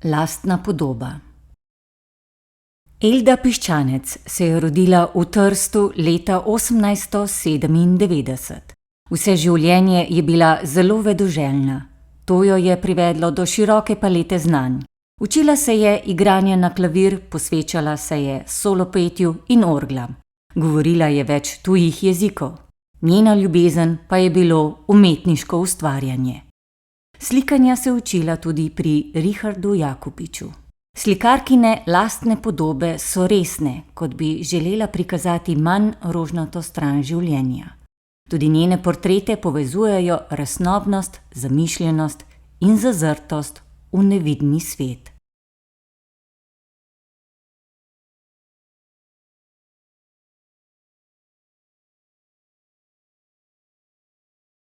Lastna podoba. Elda Piščanec se je rodila v Trstu leta 1897. Vse življenje je bila zelo vedoželjna. To jo je privedlo do široke palete znanj. Učila se je igranja na klavir, posvečala se je solopetju in orglam. Govorila je več tujih jezikov. Njena ljubezen pa je bilo umetniško ustvarjanje. Slikanja se je učila tudi pri Richardu Jakupiću. Slikarkine lastne podobe so resne, kot bi želela prikazati manj rožnato stran življenja. Tudi njene portrete povezujejo resnobnost, zamišljenost in zazrtost v nevidni svet.